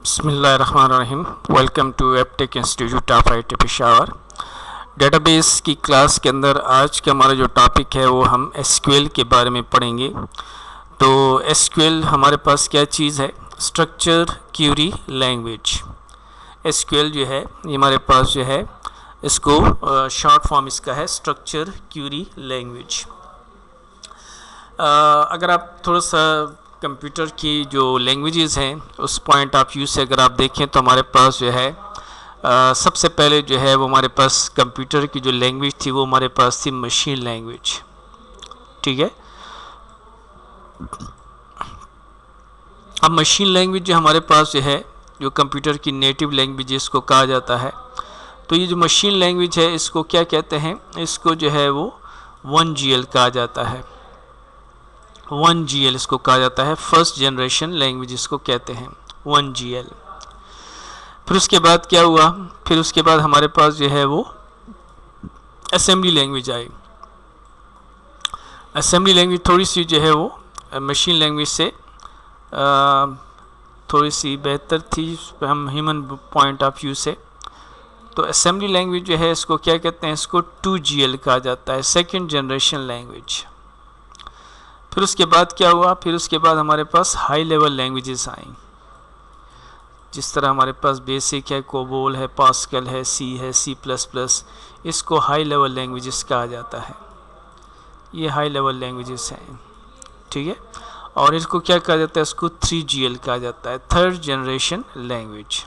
बिस्मिल्लाहिर्रहमानिर्रहीम। Welcome to Aptech institute of IT Peshawar. Database की class के अंदर आज का हमारा जो टॉपिक है वो हम SQL के बारे में पढ़ेंगे। तो SQL हमारे पास क्या चीज़ है? Structure Curie language. SQL जो है ये हमारे पास जो है इसको शॉर्ट फॉर्म इसका है स्ट्रक्चर क्यूरी लैंग्वेज। अगर आप थोड़ा सा कंप्यूटर की जो लैंग्वेजेस हैं उस पॉइंट ऑफ व्यू से अगर आप देखें तो हमारे पास जो है सबसे पहले जो है वो हमारे पास कंप्यूटर की जो लैंग्वेज थी वो हमारे पास थी मशीन लैंग्वेज। ठीक है, अब मशीन लैंग्वेज जो हमारे पास जो है जो कंप्यूटर की नेटिव लैंग्वेज इसको कहा जाता है। तो ये जो मशीन लैंग्वेज है इसको क्या कहते हैं? इसको जो है वो 1GL कहा जाता है। 1GL इसको कहा जाता है, फर्स्ट जनरेशन लैंग्वेज इसको कहते हैं 1GL। फिर उसके बाद क्या हुआ? फिर उसके बाद हमारे पास जो है वो assembly language I. Assembly language थोड़ी सी जो है वो मशीन लैंग्वेज से थोड़ी सी बेहतर थी हम ह्यूमन पॉइंट ऑफ व्यू से। तो असेंबली लैंग्वेज जो है इसको क्या कहते हैं? इसको 2GL कहा जाता है, सेकेंड जनरेशन लैंग्वेज। फिर उसके बाद क्या हुआ? फिर उसके बाद हमारे पास हाई लेवल लैंग्वेजेस आई, जिस तरह हमारे पास बेसिक है, कोबोल है, पास्कल है, सी है, C++। इसको हाई लेवल लैंग्वेजेस कहा जाता है। ये हाई लेवल लैंग्वेजेस हैं, ठीक है। और इसको क्या कहा जाता है? इसको 3GL कहा जाता है, थर्ड जनरेशन लैंग्वेज।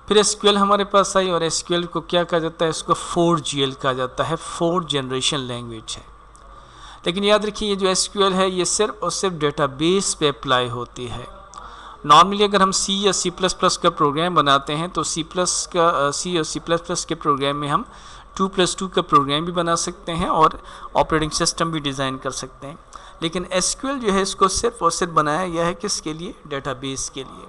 फिर SQL हमारे पास आई और SQL को क्या कहा जाता है? इसको 4GL कहा जाता है, फोर्थ जनरेशन लैंग्वेज है। लेकिन याद रखिए ये जो SQL है ये सिर्फ और सिर्फ डेटाबेस पे अप्लाई होती है। नॉर्मली अगर हम C या C++ का प्रोग्राम बनाते हैं तो C और C++ के प्रोग्राम में हम 2+2 का प्रोग्राम भी बना सकते हैं और ऑपरेटिंग सिस्टम भी डिज़ाइन कर सकते हैं। लेकिन SQL जो है इसको सिर्फ और सिर्फ बनाया गया है किसके लिए? डेटाबेस के लिए।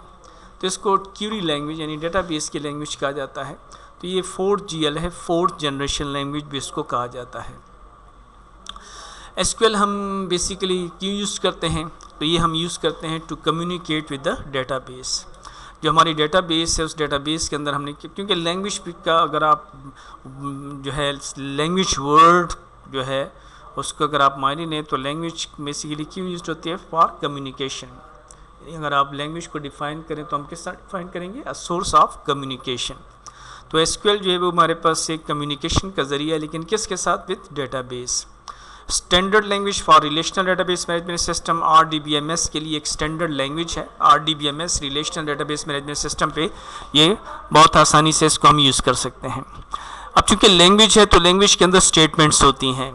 तो इसको क्यूरी लैंग्वेज यानी डेटाबेस की लैंग्वेज कहा जाता है। तो ये 4GL है, फोर्थ जनरेशन लैंग्वेज भी इसको कहा जाता है। SQL हम बेसिकली क्यों यूज़ करते हैं? तो ये हम यूज़ करते हैं to communicate with the database. जो हमारी डेटाबेस है उस डेटाबेस के अंदर हमने, क्योंकि लैंग्वेज का अगर आप जो है लैंग्वेज वर्ड जो है उसको अगर आप मायने लें तो लैंग्वेज बेसिकली क्यों यूज होती है? For communication. अगर आप लैंग्वेज को डिफ़ाइन करें तो हम किस तरह डिफ़ाइन करेंगे? A source of communication. तो SQL जो है वो हमारे पास एक कम्युनिकेशन का ज़रिया है, लेकिन किसके साथ? With database. Standard language for relational database management system RDBMS के लिए एक स्टैंडर्ड लैंग्वेज है। RDBMS relational database management system पे ये बहुत आसानी से इसको हम यूज़ कर सकते हैं। अब चूंकि लैंग्वेज है तो लैंग्वेज के अंदर स्टेटमेंट्स होती हैं।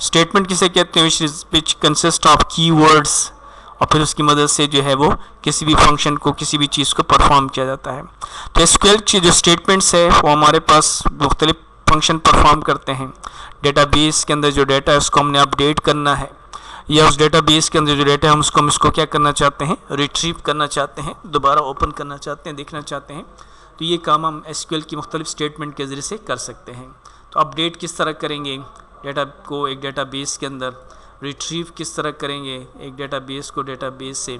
स्टेटमेंट किसे कहते हैं? विच कंसिस्ट ऑफ कीवर्ड्स, और फिर उसकी मदद से जो है वो किसी भी फंक्शन को, किसी भी चीज़ को परफॉर्म किया जाता है। तो SQL की जो स्टेटमेंट्स है वो हमारे पास मुख्तलिफ फंक्शन परफॉर्म करते हैं। डेटाबेस के अंदर जो डेटा है उसको हमने अपडेट करना है, या उस डेटाबेस के अंदर जो डेटा है हम उसको क्या करना चाहते हैं? रिट्रीव करना चाहते हैं, दोबारा ओपन करना चाहते हैं, देखना चाहते हैं। तो ये काम हम SQL की मुख्तलिफ स्टेटमेंट के ज़रिए से कर सकते हैं। तो अपडेट किस तरह करेंगे डेटा को एक डेटाबेस के अंदर, रिट्रीव किस तरह करेंगे एक डेटाबेस को डेटाबेस से।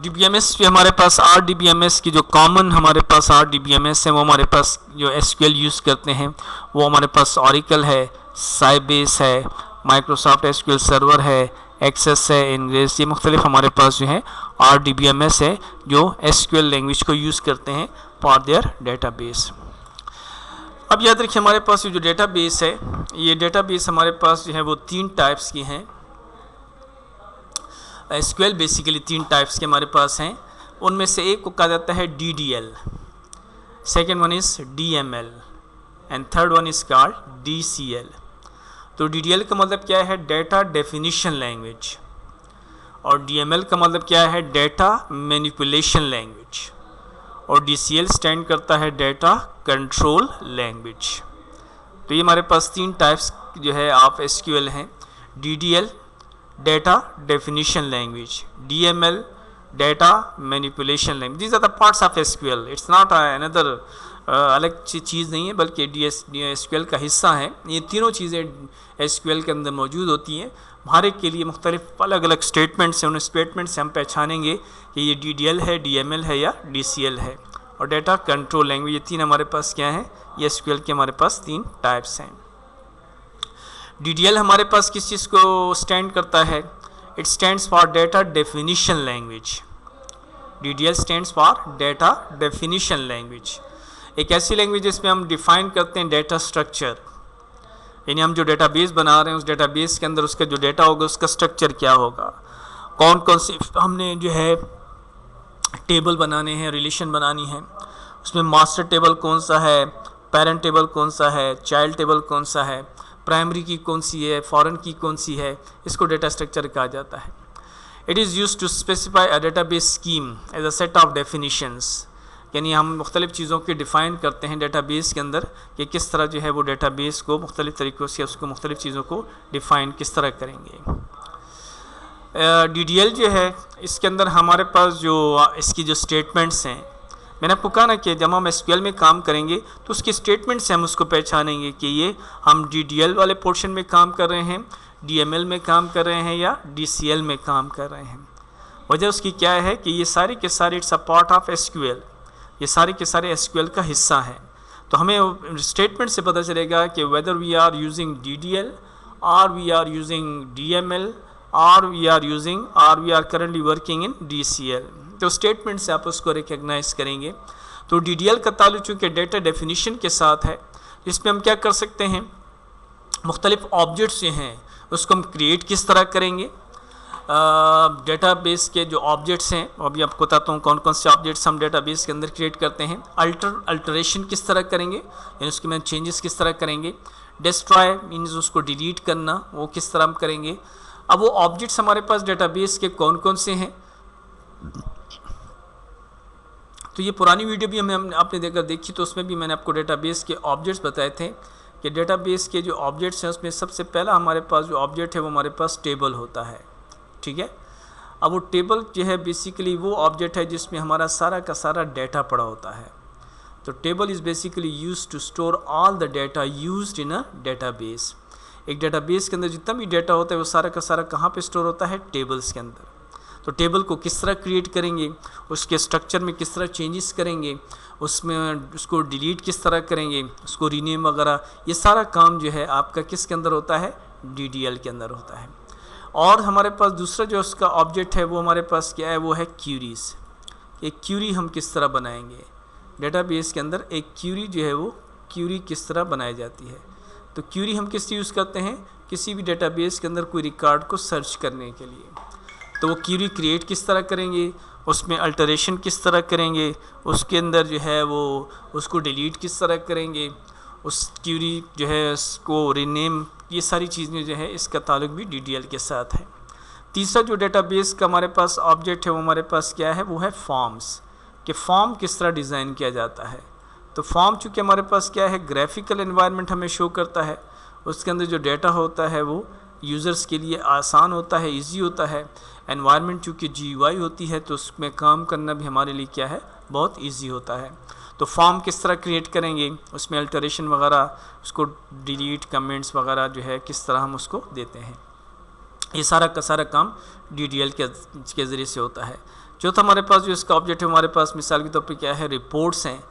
DBMS भी हमारे पास RDBMS की जो कॉमन हमारे पास RDBMS है वो हमारे पास जो SQL यूज़ करते हैं वो हमारे पास Oracle है, Sybase है, Microsoft SQL सर्वर है, Access है, Ingress, ये मुख्तलिफ हमारे पास जो है RDBMS है जो SQL लैंग्वेज को यूज़ करते हैं फॉर देयर डेटाबेस। अब याद रखिए हमारे पास ये जो डेटाबेस है ये डेटाबेस हमारे पास जो है वो 3 टाइप्स की हैं। SQL बेसिकली 3 टाइप्स के हमारे पास हैं। उनमें से एक को कहा जाता है DDL, second one is DML and third one is called DCL। तो DDL का मतलब क्या है? Data definition language. और DML का मतलब क्या है? Data manipulation language. और DCL स्टैंड करता है डेटा कंट्रोल लैंग्वेज। तो ये हमारे पास 3 टाइप्स जो है ऑफ SQL हैं। DDL data definition language, DML data manipulation language. These are the parts of SQL। It's not another अलग चीज़ नहीं है बल्कि SQL का हिस्सा है। ये तीनों चीज़ें SQL के अंदर मौजूद होती हैं। हर एक के लिए मुख्तलिफ अलग अलग स्टेटमेंट्स हैं, उन स्टेटमेंट से हम पहचानेंगे कि ये DDL है, DML है या DCL है। और डेटा कंट्रोल लैंग्वेज, ये तीन हमारे पास क्या है, ये SQL के हमारे पास तीन टाइप्स हैं। DDL हमारे पास किस चीज़ को स्टैंड करता है, it stands for data definition language. DDL stands for data definition language, एक ऐसी लैंग्वेज जिसमें हम डिफाइन करते हैं डेटा स्ट्रक्चर, यानी हम जो डेटाबेस बना रहे हैं उस डेटाबेस के अंदर उसका जो डेटा होगा उसका स्ट्रक्चर क्या होगा, कौन कौन से हमने जो है टेबल बनाने हैं, रिलेशन बनानी है, उसमें मास्टर टेबल कौन सा है, पेरेंट टेबल कौन सा है, चाइल्ड टेबल कौन सा है, प्राइमरी की कौन सी है, फॉरेन की कौन सी है, इसको डेटा स्ट्रक्चर कहा जाता है। It is use to specify a database schema as a set of definitions, यानी हम मुख्तलिफ़ चीज़ों के डिफ़ाइन करते हैं डेटाबेस के अंदर कि किस तरह जो है वो डेटाबेस को मुख्तलिफ़ तरीक़ों से उसको मुख्तलिफ़ चीज़ों को डिफ़ाइन किस तरह करेंगे। DDL जो है इसके अंदर हमारे पास जो इसकी जो स्टेटमेंट्स हैं, मैंने आपको कहा ना कि जब हम SQL में काम करेंगे तो उसके स्टेटमेंट से हम उसको पहचानेंगे कि ये हम DDL वाले पोर्शन में काम कर रहे हैं, DML में काम कर रहे हैं या DCL में काम कर रहे हैं। वजह उसकी क्या है कि ये सारे के सारे it's a part of SQL, ये सारे के सारे SQL का हिस्सा है। तो हमें स्टेटमेंट से पता चलेगा कि whether we are using DDL और वी आर यूजिंग DML और we are currently working in DCL। तो स्टेटमेंट से आप उसको रिकग्नाइज करेंगे। तो DDL का ताल्लुक चूँकि डेटा डेफिनीशन के साथ है, इसमें हम क्या कर सकते हैं, मुख्तलिफ ऑब्जेक्ट्स जो हैं उसको हम क्रिएट किस तरह करेंगे, डेटाबेस के जो ऑब्जेक्ट्स हैं, अभी आपको बताता हूँ कौन कौन से ऑब्जेक्ट्स हम डेटाबेस के अंदर क्रिएट करते हैं, अल्टरेशन किस तरह करेंगे, यानी उसके में चेंजेस किस तरह करेंगे, डिस्ट्रॉय मीन्स उसको डिलीट करना, वो किस तरह हम करेंगे। अब वो ऑब्जेक्ट्स हमारे पास डेटाबेस के कौन कौन से हैं, तो ये पुरानी वीडियो भी हमें आपने देखी तो उसमें भी मैंने आपको डेटाबेस के ऑब्जेक्ट्स बताए थे कि डेटाबेस के जो ऑब्जेक्ट्स हैं उसमें सबसे पहला हमारे पास जो ऑब्जेक्ट है वो हमारे पास टेबल होता है, ठीक है। अब वो टेबल जो है बेसिकली वो ऑब्जेक्ट है जिसमें हमारा सारा का सारा डाटा पड़ा होता है। तो table is basically used to store all the data used in a database. एक डेटाबेस के अंदर जितना भी डाटा होता है वो सारा का सारा कहाँ पे स्टोर होता है, टेबल्स के अंदर। तो टेबल को किस तरह क्रिएट करेंगे, उसके स्ट्रक्चर में किस तरह चेंजेस करेंगे, उसमें उसको डिलीट किस तरह करेंगे, उसको रीनेम वगैरह, ये सारा काम जो है आपका किसके अंदर होता है, DDL के अंदर होता है। और हमारे पास दूसरा जो उसका ऑब्जेक्ट है वो हमारे पास क्या है, वो है क्यूरीज़। एक क्यूरी हम किस तरह बनाएंगे, डेटाबेस के अंदर एक क्यूरी जो है वो क्यूरी किस तरह बनाई जाती है। तो क्यूरी हम किस यूज़ करते हैं, किसी भी डेटाबेस के अंदर कोई रिकॉर्ड को सर्च करने के लिए। तो वो क्यूरी क्रिएट किस तरह करेंगे, उसमें अल्टरेशन किस तरह करेंगे, उसके अंदर जो है वो उसको डिलीट किस तरह करेंगे, उस क्यूरी जो है उसको रीनेम, ये सारी चीज़ें जो है इसका ताल्लुक भी DDL के साथ है। तीसरा जो डेटाबेस का हमारे पास ऑब्जेक्ट है वो हमारे पास क्या है, वो है फॉर्म्स, कि फॉर्म किस तरह डिज़ाइन किया जाता है। तो फॉर्म चूँकि हमारे पास क्या है, ग्राफिकल एनवायरनमेंट हमें शो करता है, उसके अंदर जो डेटा होता है वो यूज़र्स के लिए आसान होता है, इजी होता है। एनवायरनमेंट चूँकि GUI होती है तो उसमें काम करना भी हमारे लिए क्या है, बहुत इजी होता है। तो फॉर्म किस तरह क्रिएट करेंगे, उसमें अल्टरेशन वगैरह, उसको डिलीट, कमेंट्स वगैरह जो है किस तरह हम उसको देते हैं, ये सारा का सारा काम DDL के ज़रिए से होता है। चौथा हमारे पास जो इसका ऑब्जेक्ट है हमारे पास मिसाल के तौर पे क्या है, रिपोर्ट्स हैं।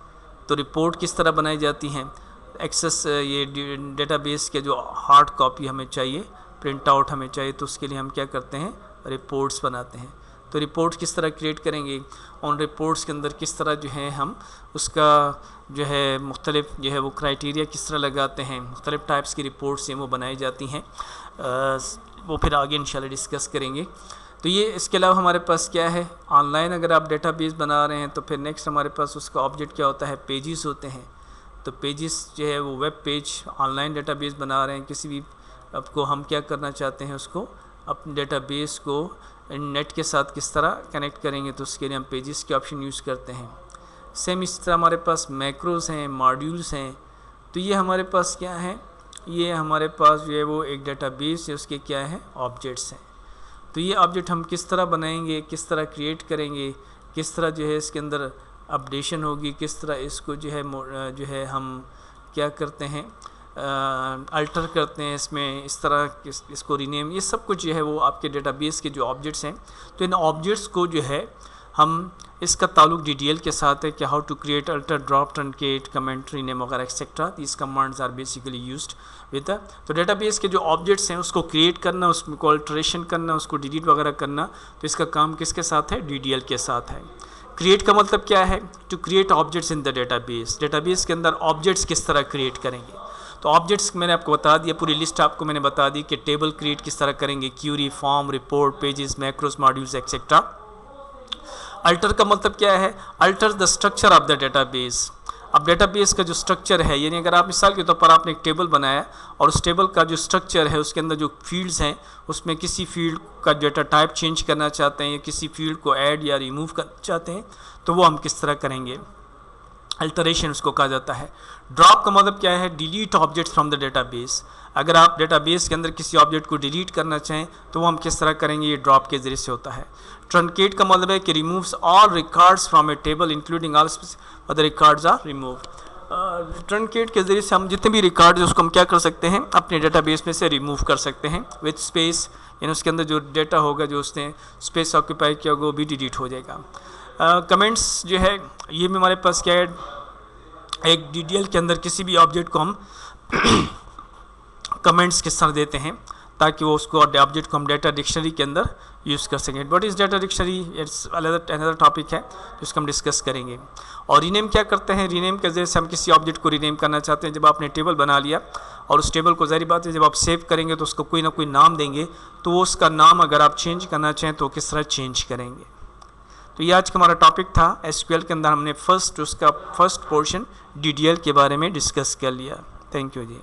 तो रिपोर्ट किस तरह बनाई जाती हैं, एक्सेस, ये डेटाबेस के जो हार्ड कॉपी हमें चाहिए, प्रिंट आउट हमें चाहिए, तो उसके लिए हम क्या करते हैं, रिपोर्ट्स बनाते हैं। तो रिपोर्ट किस तरह क्रिएट करेंगे, उन रिपोर्ट्स के अंदर किस तरह जो है हम उसका जो है मुख्तलिफ जो है वो क्राइटेरिया किस तरह लगाते हैं, मुख्तलिफ टाइप्स की रिपोर्ट्स हैं वो बनाई जाती हैं, वो फिर आगे इंशाल्लाह डिस्कस करेंगे। तो ये इसके अलावा हमारे पास क्या है, ऑनलाइन अगर आप डेटाबेस बना रहे हैं तो फिर नेक्स्ट हमारे पास उसका ऑब्जेक्ट क्या होता है, पेजेस होते हैं। तो पेजेस जो है वो वेब पेज, ऑनलाइन डेटाबेस बना रहे हैं, किसी भी आपको हम क्या करना चाहते हैं, उसको अपने डेटाबेस को नेट के साथ किस तरह कनेक्ट करेंगे, तो उसके लिए हम पेजेस के ऑप्शन यूज़ करते हैं। सेम इस तरह हमारे पास मैक्रोज हैं, मॉड्यूल्स हैं। तो ये हमारे पास क्या है, ये हमारे पास जो है वो एक डेटाबेस है, उसके क्या है, ऑब्जेक्ट्स हैं। तो ये ऑब्जेक्ट हम किस तरह बनाएंगे, किस तरह क्रिएट करेंगे, किस तरह जो है इसके अंदर अपडेशन होगी, किस तरह इसको जो है हम क्या करते हैं, अल्टर करते हैं इसमें, इस तरह इसको रीनेम, ये सब कुछ जो है वो आपके डेटाबेस के जो ऑब्जेक्ट्स हैं। तो इन ऑब्जेक्ट्स को जो है हम, इसका ताल्लुक DDL के साथ है कि how to create, alter, drop, truncate, comment, rename वगैरह etcetera. These commands are basically used with the, तो डेटाबेस के जो ऑब्जेक्ट्स हैं उसको क्रिएट करना, उसमें को अल्टरेशन करना, उसको डिलीट वगैरह करना, तो इसका काम किसके साथ है? DDL के साथ है। क्रिएट का मतलब क्या है? To create objects in the database. Database के अंदर ऑब्जेक्ट्स किस तरह क्रिएट करेंगे? तो ऑब्जेक्ट्स मैंने आपको बता दिया, पूरी लिस्ट आपको मैंने बता दी कि टेबल क्रिएट किस तरह करेंगे, query, form, report, pages, macros, modules etcetera. Alter का मतलब क्या है? Alter the structure of the database. अब डेटाबेस का जो स्ट्रक्चर है, यानी अगर आप मिसाल के तौर पर आपने एक टेबल बनाया और उस टेबल का जो स्ट्रक्चर है, उसके अंदर जो फील्ड्स हैं, उसमें किसी फील्ड का डेटा टाइप चेंज करना चाहते हैं या किसी फील्ड को ऐड या रिमूव करना चाहते हैं, तो वो हम किस तरह करेंगे? अल्टरेशन उसको कहा जाता है। ड्रॉप का मतलब क्या है? Delete object from the database. अगर आप डेटाबेस के अंदर किसी ऑब्जेक्ट को डिलीट करना चाहें तो वो हम किस तरह करेंगे? ये ड्रॉप के ज़रिए से होता है। ट्रंकेट का मतलब है कि removes all records from a table including all other records are remove. Truncate के ज़रिए से हम जितने भी रिकॉर्ड उसको हम क्या कर सकते हैं? अपने डेटाबेस में से रिमूव कर सकते हैं विथ स्पेस, यानी उसके अंदर जो डेटा होगा, जो उसने स्पेस ऑक्यूपाई किया होगा, वो भी डिलीट हो जाएगा। कमेंट्स जो है, ये भी हमारे पास क्या है? एक DDL के अंदर किसी भी ऑब्जेक्ट को हम कमेंट्स किस तरह देते हैं ताकि वो उसको ऑब्जेक्ट को हम डेटा डिक्शनरी के अंदर यूज़ कर सकें। बट इस data dictionary it's another topic है जिसको हम डिस्कस करेंगे। और रीनेम क्या करते हैं? रीनेम के जरिए से हम किसी ऑब्जेक्ट को रीनेम करना चाहते हैं। जब आपने टेबल बना लिया और उस टेबल को, ज़ाहिर बात है, जब आप सेव करेंगे तो उसको कोई ना कोई नाम देंगे, तो वो उसका नाम अगर आप चेंज करना चाहें तो किस तरह चेंज करेंगे। तो ये आज का हमारा टॉपिक था। SQL के अंदर हमने फर्स्ट पोर्शन DDL के बारे में डिस्कस कर लिया। Thank you ji.